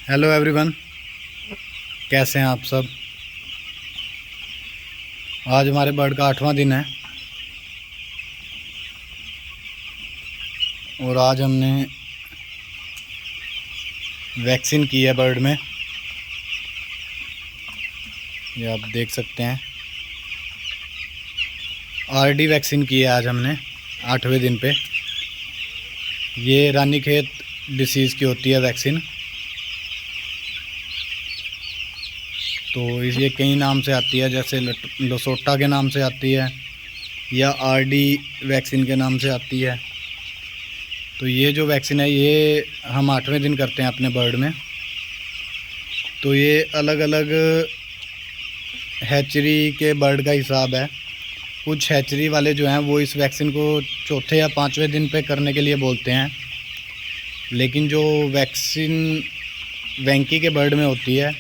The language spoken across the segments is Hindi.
हेलो एवरीवन, कैसे हैं आप सब। आज हमारे बर्ड का 8वां दिन है और आज हमने वैक्सीन की है बर्ड में। ये आप देख सकते हैं, आरडी वैक्सीन की है आज हमने 8वें दिन पे। ये रानीखेत डिसीज़ की होती है वैक्सीन। तो ये कई नाम से आती है, जैसे लसोटा के नाम से आती है या आरडी वैक्सीन के नाम से आती है। तो ये जो वैक्सीन है ये हम 8वें दिन करते हैं अपने बर्ड में। तो ये अलग अलग हैचरी के बर्ड का हिसाब है। कुछ हैचरी वाले जो हैं वो इस वैक्सीन को चौथे या 5वें दिन पे करने के लिए बोलते हैं, लेकिन जो वैक्सीन वेंकी के बर्ड में होती है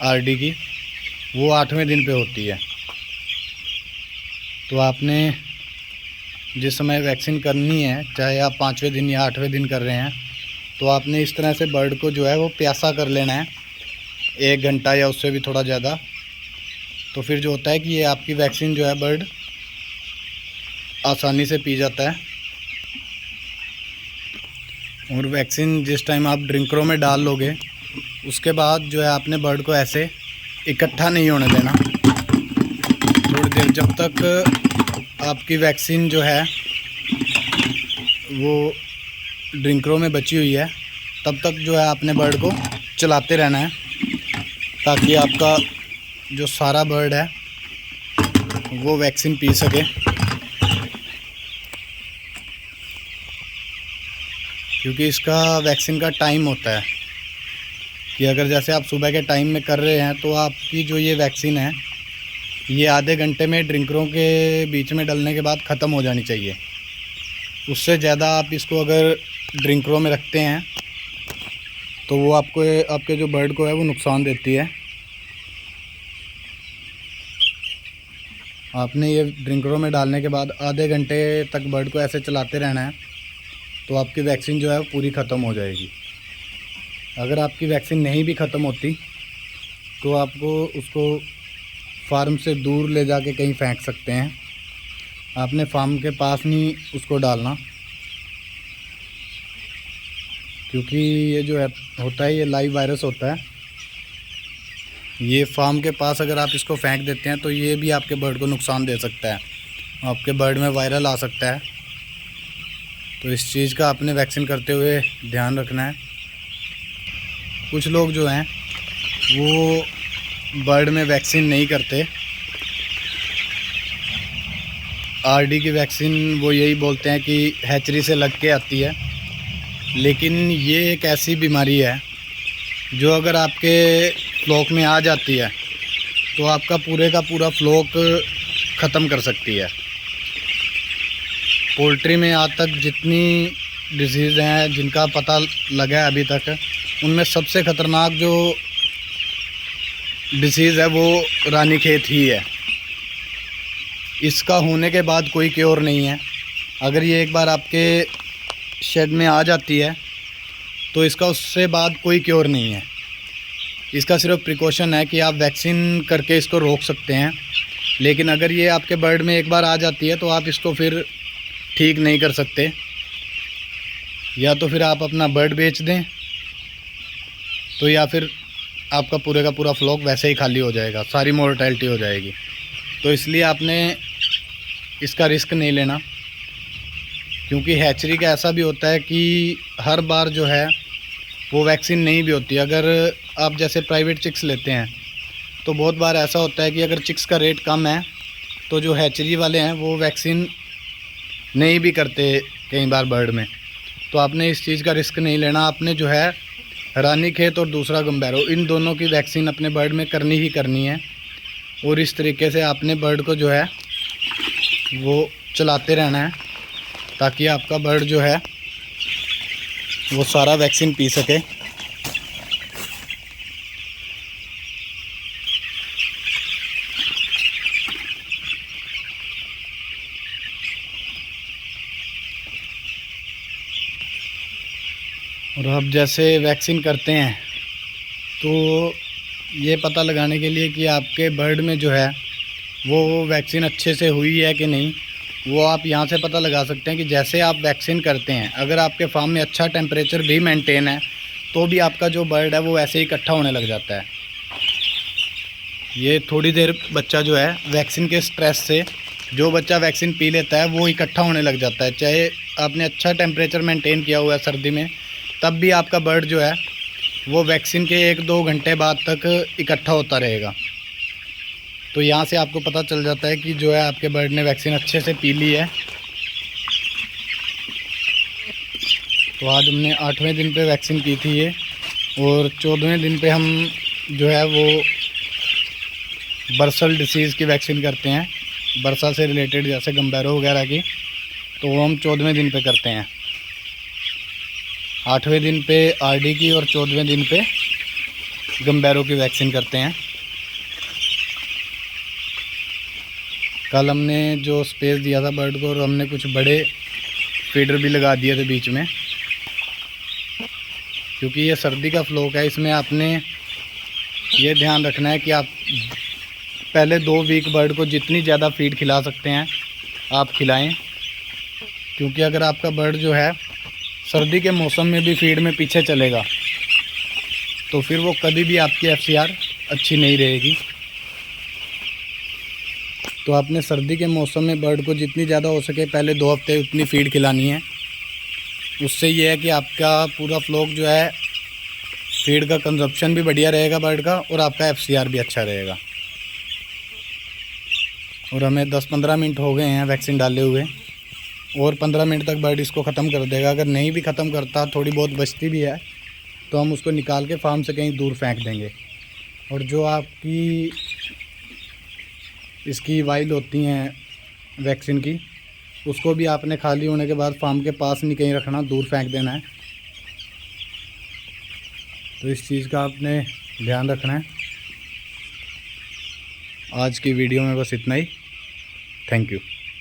आरडी की, वो 8वें दिन पे होती है। तो आपने जिस समय वैक्सीन करनी है, चाहे आप 5वें दिन या 8वें दिन कर रहे हैं, तो आपने इस तरह से बर्ड को जो है वो प्यासा कर लेना है 1 घंटा या उससे भी थोड़ा ज़्यादा। तो फिर जो होता है कि ये आपकी वैक्सीन जो है बर्ड आसानी से पी जाता है। और वैक्सीन जिस टाइम आप ड्रिंकरों में डाल लोगे, उसके बाद जो है आपने बर्ड को ऐसे इकट्ठा नहीं होने देना। थोड़ी देर जब तक आपकी वैक्सीन जो है वो ड्रिंकरों में बची हुई है, तब तक जो है आपने बर्ड को चलाते रहना है, ताकि आपका जो सारा बर्ड है वो वैक्सीन पी सके। क्योंकि इसका वैक्सीन का टाइम होता है कि अगर जैसे आप सुबह के टाइम में कर रहे हैं तो आपकी जो ये वैक्सीन है ये आधे घंटे में ड्रिंकरों के बीच में डलने के बाद ख़त्म हो जानी चाहिए। उससे ज़्यादा आप इसको अगर ड्रिंकरों में रखते हैं तो वो आपके जो बर्ड को है वो नुकसान देती है। आपने ये ड्रिंकरों में डालने के बाद आधे घंटे तक बर्ड को ऐसे चलाते रहना है, तो आपकी वैक्सीन जो है वो पूरी ख़त्म हो जाएगी। अगर आपकी वैक्सीन नहीं भी ख़त्म होती तो आपको उसको फार्म से दूर ले जाके कहीं फेंक सकते हैं। आपने फार्म के पास नहीं उसको डालना, क्योंकि ये जो है होता है ये लाइव वायरस होता है। ये फार्म के पास अगर आप इसको फेंक देते हैं तो ये भी आपके बर्ड को नुकसान दे सकता है, आपके बर्ड में वायरल आ सकता है। तो इस चीज़ का आपने वैक्सीन करते हुए ध्यान रखना है। कुछ लोग जो हैं वो बर्ड में वैक्सीन नहीं करते, आरडी की वैक्सीन वो यही बोलते हैं कि हैचरी से लग के आती है, लेकिन ये एक ऐसी बीमारी है जो अगर आपके फ्लॉक में आ जाती है तो आपका पूरे का पूरा फ्लॉक ख़त्म कर सकती है। पोल्ट्री में आज तक जितनी डिजीज़ हैं जिनका पता लगा है अभी तक, उनमें सबसे ख़तरनाक जो डिसीज़ है वो रानीखेत ही है। इसका होने के बाद कोई क्योर नहीं है। अगर ये एक बार आपके शेड में आ जाती है तो इसका उससे बाद कोई क्योर नहीं है। इसका सिर्फ प्रिकॉशन है कि आप वैक्सीन करके इसको रोक सकते हैं, लेकिन अगर ये आपके बर्ड में एक बार आ जाती है तो आप इसको फिर ठीक नहीं कर सकते। या तो फिर आप अपना बर्ड बेच दें, तो या फिर आपका पूरे का पूरा फ्लॉक वैसे ही खाली हो जाएगा, सारी मोर्टेलिटी हो जाएगी। तो इसलिए आपने इसका रिस्क नहीं लेना, क्योंकि हैचरी का ऐसा भी होता है कि हर बार जो है वो वैक्सीन नहीं भी होती। अगर आप जैसे प्राइवेट चिक्स लेते हैं तो बहुत बार ऐसा होता है कि अगर चिक्स का रेट कम है तो जो हैचरी वाले हैं वो वैक्सीन नहीं भी करते कई बार बर्ड में। तो आपने इस चीज़ का रिस्क नहीं लेना। आपने जो है रानीखेत और दूसरा गंबैरो, इन दोनों की वैक्सीन अपने बर्ड में करनी ही करनी है। और इस तरीके से आपने बर्ड को जो है वो चलाते रहना है, ताकि आपका बर्ड जो है वो सारा वैक्सीन पी सके। और अब जैसे वैक्सीन करते हैं तो ये पता लगाने के लिए कि आपके बर्ड में जो है वो वैक्सीन अच्छे से हुई है कि नहीं, वो आप यहाँ से पता लगा सकते हैं कि जैसे आप वैक्सीन करते हैं, अगर आपके फार्म में अच्छा टेम्परेचर भी मेंटेन है तो भी आपका जो बर्ड है वो ऐसे ही इकट्ठा होने लग जाता है। ये थोड़ी देर बच्चा जो है वैक्सीन के स्ट्रेस से, जो बच्चा वैक्सीन पी लेता है वो इकट्ठा होने लग जाता है। चाहे आपने अच्छा टेम्परेचर मेंटेन किया हुआ है सर्दी में, तब भी आपका बर्ड जो है वो वैक्सीन के 1-2 घंटे बाद तक इकट्ठा होता रहेगा। तो यहाँ से आपको पता चल जाता है कि जो है आपके बर्ड ने वैक्सीन अच्छे से पी ली है। तो आज हमने 8वें दिन पे वैक्सीन की थी ये, और 14वें दिन पे हम जो है वो बर्सल डिसीज़ की वैक्सीन करते हैं, बरसा से रिलेटेड जैसे गम्बैरो वगैरह की, तो वो हम 14वें दिन पे करते हैं। 8वें दिन पे आरडी की और 14वें दिन पे गम्बैरो की वैक्सीन करते हैं। कल हमने जो स्पेस दिया था बर्ड को, और हमने कुछ बड़े फीडर भी लगा दिए थे बीच में, क्योंकि ये सर्दी का फ्लोक है। इसमें आपने ये ध्यान रखना है कि आप पहले 2 वीक बर्ड को जितनी ज़्यादा फीड खिला सकते हैं आप खिलाएं, क्योंकि अगर आपका बर्ड जो है सर्दी के मौसम में भी फीड में पीछे चलेगा तो फिर वो कभी भी आपकी FCR अच्छी नहीं रहेगी। तो आपने सर्दी के मौसम में बर्ड को जितनी ज़्यादा हो सके पहले 2 हफ्ते उतनी फीड खिलानी है। उससे ये है कि आपका पूरा फ्लोक जो है फीड का कंजप्शन भी बढ़िया रहेगा बर्ड का, और आपका FCR भी अच्छा रहेगा। और हमें 10-15 मिनट हो गए हैं वैक्सीन डाले हुए, और 15 मिनट तक बर्ड इसको ख़त्म कर देगा। अगर नहीं भी ख़त्म करता, थोड़ी बहुत बचती भी है, तो हम उसको निकाल के फार्म से कहीं दूर फेंक देंगे। और जो आपकी इसकी वाइल होती हैं वैक्सीन की, उसको भी आपने खाली होने के बाद फार्म के पास नहीं कहीं रखना, दूर फेंक देना है। तो इस चीज़ का आपने ध्यान रखना है। आज की वीडियो में बस इतना ही। Thank you.